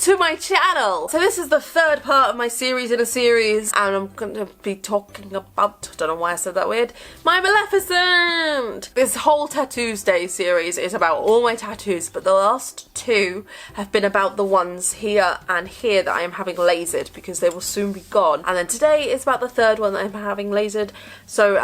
to my channel. So this is the third part of my series in a series, and I'm going to be talking about, I don't know why I said that weird, my Maleficent! This whole Tattuesday series is about all my tattoos, but the last two have been about the ones here and here that I am having lasered because they will soon be gone. And then today is about the third one that I'm having lasered. So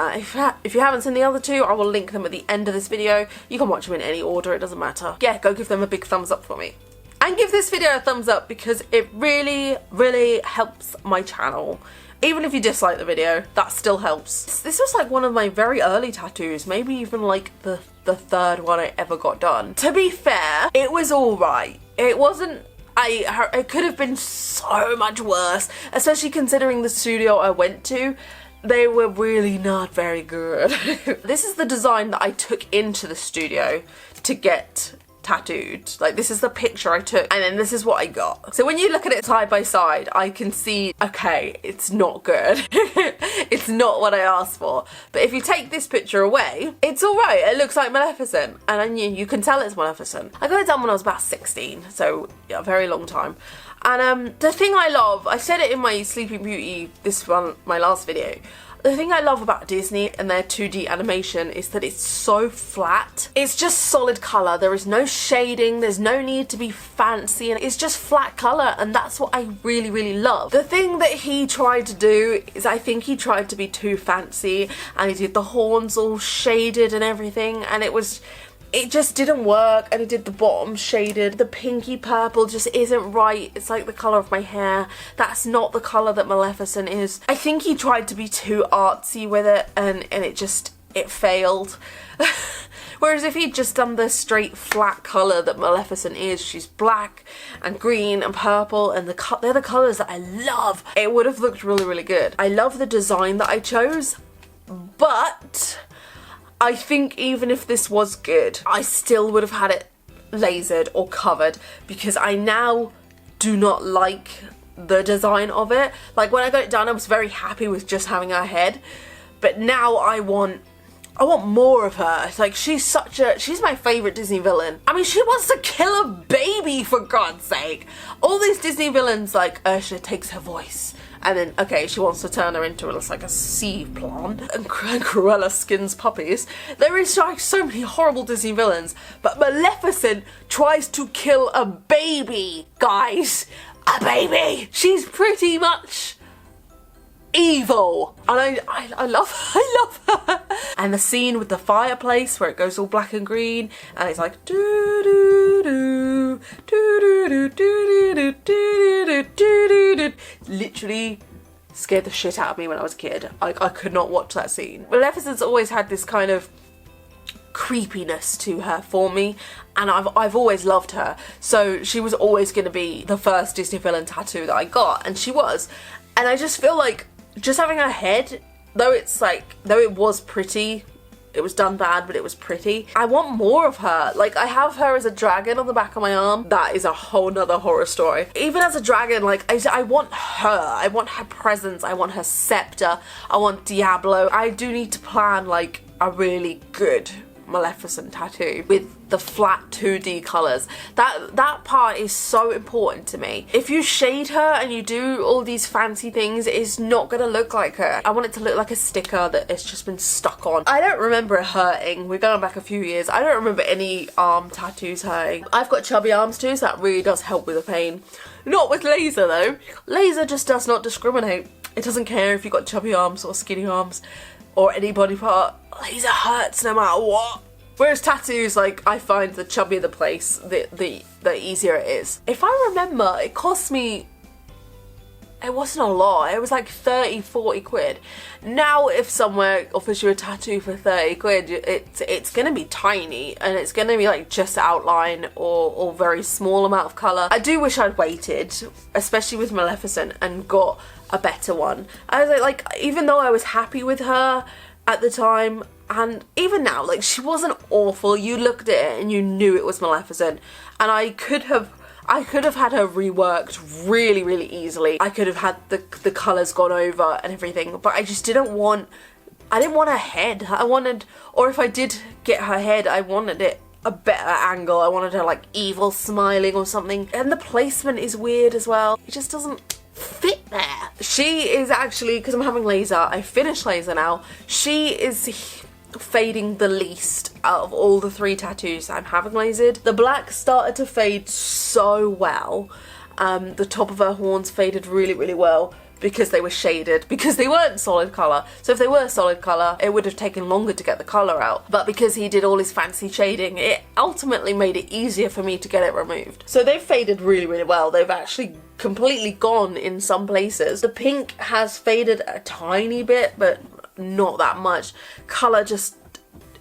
if you haven't seen the other two, I will link them at the end of this video. You can watch them in any order, it doesn't matter. Yeah, go give them a big thumbs up for me. And give this video a thumbs up because it really, really helps my channel. Even if you dislike the video, that still helps. This was like one of my very early tattoos, maybe even like the third one I ever got done. To be fair, it was alright. It wasn't, it could have been so much worse, especially considering the studio I went to. They were really not very good. This is the design that I took into the studio to get tattooed. Like, this is the picture I took, and then this is what I got. So when you look at it side by side, I can see, okay, it's not good. It's not what I asked for. But if you take this picture away, it's alright. It looks like Maleficent, and then you can tell it's Maleficent. I got it done when I was about 16, so yeah, a very long time. And the thing I love, I said it in my Sleeping Beauty, this one, my last video, the thing I love about Disney and their 2D animation is that it's so flat. It's just solid colour. There is no shading. There's no need to be fancy. And it's just flat colour, and that's what I really, really love. The thing that he tried to do is I think he tried to be too fancy, and he did the horns all shaded and everything, and it just didn't work. And he did the bottom shaded. The pinky purple just isn't right. It's like the colour of my hair. That's not the colour that Maleficent is. I think he tried to be too artsy with it, and it failed. Whereas if he'd just done the straight flat colour that Maleficent is, she's black and green and purple, and they're the colours that I love, it would have looked really, really good. I love the design that I chose, but I think even if this was good, I still would have had it lasered or covered, because I now do not like the design of it. Like, when I got it done, I was very happy with just having her head, but now I want more of her. It's like, she's my favourite Disney villain. I mean, she wants to kill a baby, for God's sake. All these Disney villains, like, Ursula takes her voice, and then, okay, she wants to turn her into like a sea plant, and Cruella skins puppies. There is like so many horrible Disney villains, but Maleficent tries to kill a baby, guys. A baby! She's pretty much evil, and I love her. And the scene with the fireplace where it goes all black and green, and it's like doo doo doo doo doo doo doo doo doo doo, literally scared the shit out of me when I was a kid. I could not watch that scene. Maleficent's always had this kind of creepiness to her for me, and I've always loved her, so she was always going to be the first Disney villain tattoo that I got, and she was. And I just feel like just having her head, though it was pretty, it was done bad, but it was pretty, I want more of her. Like, I have her as a dragon on the back of my arm. That is a whole nother horror story. Even as a dragon, like, I want her. I want her presence. I want her scepter. I want Diablo. I do need to plan, like, a really good Maleficent tattoo with the flat 2D colours. That part is so important to me. If you shade her and you do all these fancy things, it's not gonna look like her. I want it to look like a sticker that has just been stuck on. I don't remember it hurting. We're going back a few years. I don't remember any arm tattoos hurting. I've got chubby arms too, so that really does help with the pain. Not with laser though. Laser just does not discriminate. It doesn't care if you've got chubby arms or skinny arms or any body part. Laser hurts no matter what. Whereas tattoos, like, I find the chubbier the place, the easier it is. If I remember, it cost me, it wasn't a lot, it was like 30, 40 quid. Now if somewhere offers you a tattoo for 30 quid, it's gonna be tiny, and it's gonna be like just outline or very small amount of colour. I do wish I'd waited, especially with Maleficent, and got a better one. I was like, even though I was happy with her at the time, and even now, like, she wasn't awful. You looked at it and you knew it was Maleficent, and I could have had her reworked really, really easily. I could have had the colours gone over and everything, but I just didn't want her head. Or if I did get her head, I wanted it a better angle. I wanted her like evil smiling or something. And the placement is weird as well. It just doesn't fit there. She is actually, because I'm having laser, I finished laser now, she is fading the least out of all the 3 tattoos I'm having lasered. The black started to fade so well. The top of her horns faded really, really well because they were shaded, because they weren't solid colour. So if they were solid colour, it would have taken longer to get the colour out. But because he did all his fancy shading, it ultimately made it easier for me to get it removed. So they've faded really, really well. They've actually completely gone in some places. The pink has faded a tiny bit, but not that much. Colour just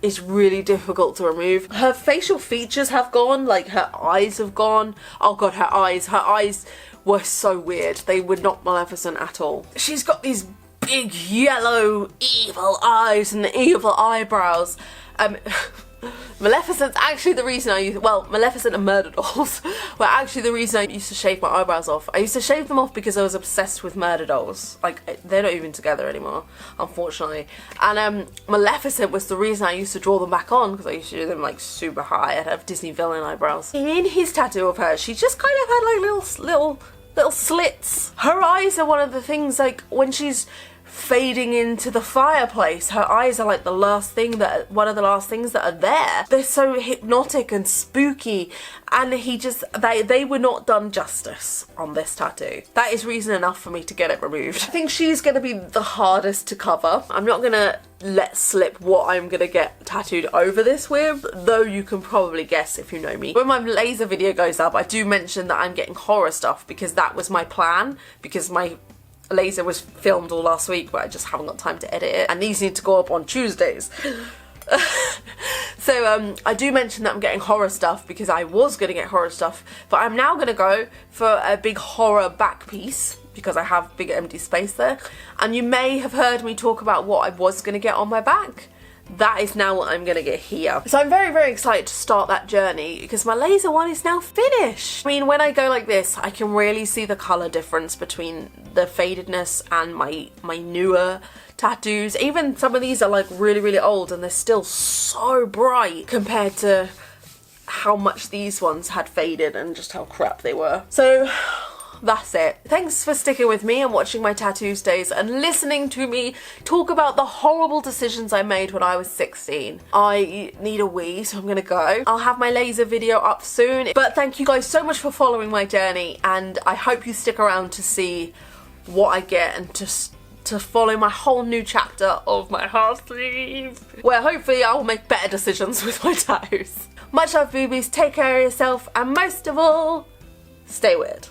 is really difficult to remove. Her facial features have gone, like her eyes have gone. Oh god, her eyes were so weird. They were not Maleficent at all. She's got these big yellow evil eyes and evil eyebrows. Maleficent's actually the reason I used, well, Maleficent and Murder Dolls were actually the reason I used to shave my eyebrows off. I used to shave them off because I was obsessed with Murder Dolls. Like, they're not even together anymore, unfortunately. And Maleficent was the reason I used to draw them back on, because I used to do them like super high. I'd have Disney villain eyebrows. In his tattoo of her, she just kind of had like little slits. Her eyes are one of the things, like when she's fading into the fireplace, her eyes are like the last thing that, one of the last things that are there. They're so hypnotic and spooky, and they were not done justice on this tattoo. That is reason enough for me to get it removed. I think she's gonna be the hardest to cover. I'm not gonna let slip what I'm gonna get tattooed over this with, though you can probably guess if you know me. When my laser video goes up, I do mention that I'm getting horror stuff, because that was my plan, because my laser was filmed all last week, but I just haven't got time to edit it, and these need to go up on Tuesdays. So I do mention that I'm getting horror stuff, because I was going to get horror stuff, but I'm now going to go for a big horror back piece, because I have big empty space there. And you may have heard me talk about what I was going to get on my back. That is now what I'm going to get here. So I'm very, very excited to start that journey, because my laser one is now finished. I mean, when I go like this, I can really see the colour difference between the fadedness and my newer tattoos. Even some of these are like really, really old, and they're still so bright compared to how much these ones had faded and just how crap they were. So that's it. Thanks for sticking with me and watching my Tattuesdays and listening to me talk about the horrible decisions I made when I was 16. I need a wee, so I'm gonna go. I'll have my laser video up soon, but thank you guys so much for following my journey, and I hope you stick around to see what I get and to follow my whole new chapter of my half sleeve, where hopefully I will make better decisions with my tattoos. Much love, boobies, take care of yourself, and most of all, stay weird.